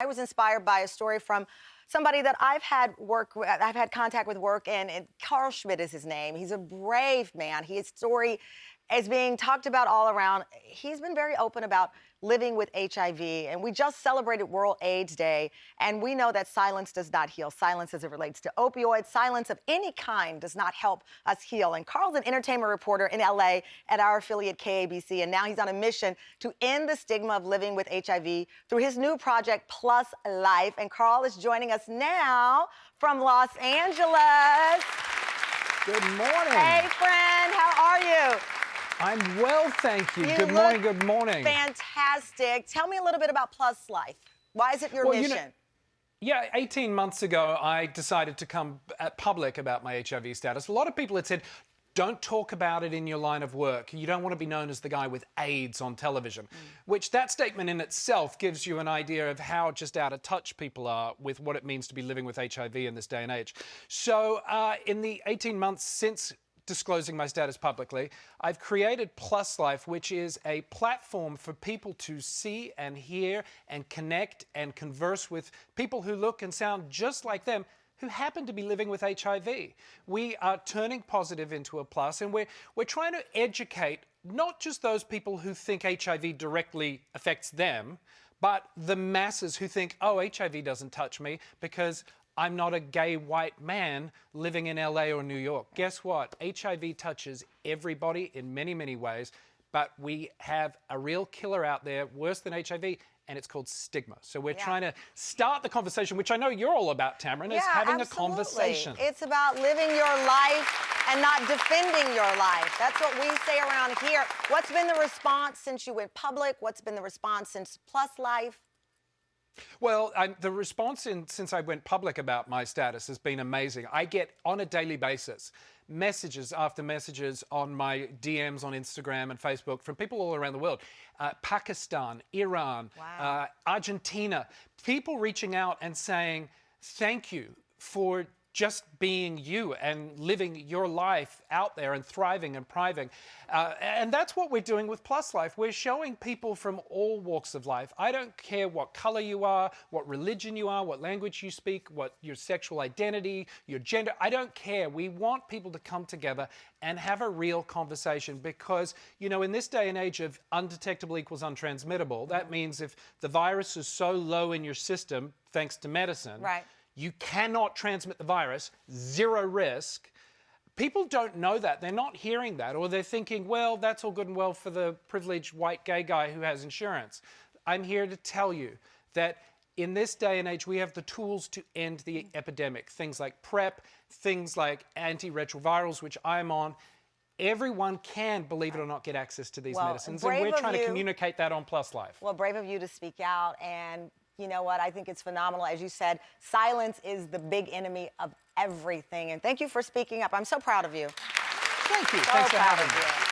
was inspired by a story from somebody that I've had contact with and Karl Schmid is his name. He's a brave man. His story is being talked about all around. He's been very open about living with HIV, and we just celebrated World AIDS Day, and we know that silence does not heal. Silence as it relates to opioids, silence of any kind does not help us heal. And Karl's an entertainment reporter in LA at our affiliate KABC, and now he's on a mission to end the stigma of living with HIV through his new project, Plus Life. And Karl is joining us now from Los Angeles. Good morning. Hey, friend, how are you? I'm well, thank you. Good morning, good morning. Fantastic. Tell me a little bit about Plus Life. Why is it your mission? Yeah, 18 months ago, I decided to come public about my HIV status. A lot of people had said, don't talk about it in your line of work. You don't want to be known as the guy with AIDS on television, which that statement in itself gives you an idea of how just out of touch people are with what it means to be living with HIV in this day and age. So in the 18 months since disclosing my status publicly, I've created Plus Life, which is a platform for people to see and hear and connect and converse with people who look and sound just like them, who happen to be living with HIV. We are turning positive into a plus, and we're trying to educate not just those people who think HIV directly affects them, but the masses who think, oh, HIV doesn't touch me because I'm not a gay white man living in LA or New York. Guess what? HIV touches everybody in many, many ways, but we have a real killer out there, worse than HIV, and it's called stigma. So we're trying to start the conversation, which I know you're all about, Tamron, is having a conversation. It's about living your life and not defending your life. That's what we say around here. What's been the response since you went public? What's been the response since Plus Life? Well, the response since I went public about my status has been amazing. I get, on a daily basis, messages after messages on my DMs on Instagram and Facebook from people all around the world. Pakistan, Iran, Argentina, people reaching out and saying, thank you for just being you and living your life out there and thriving and thriving. And that's what we're doing with Plus Life. We're showing people from all walks of life. I don't care what color you are, what religion you are, what language you speak, what your sexual identity, your gender. I don't care. We want people to come together and have a real conversation because, you know, in this day and age of undetectable equals untransmittable, that means if the virus is so low in your system, thanks to medicine, you cannot transmit the virus, zero risk. People don't know that. They're not hearing that, or they're thinking, well, that's all good and well for the privileged white gay guy who has insurance. I'm here to tell you that in this day and age, we have the tools to end the epidemic. Things like PrEP, things like antiretrovirals, which I'm on. Everyone can, believe it or not, get access to these medicines, and we're trying to communicate that on Plus Life. Well, brave of you to speak out, and you know what? I think it's phenomenal. As you said, silence is the big enemy of everything. And thank you for speaking up. I'm so proud of you. Thank you. So Thanks for proud having of me. you.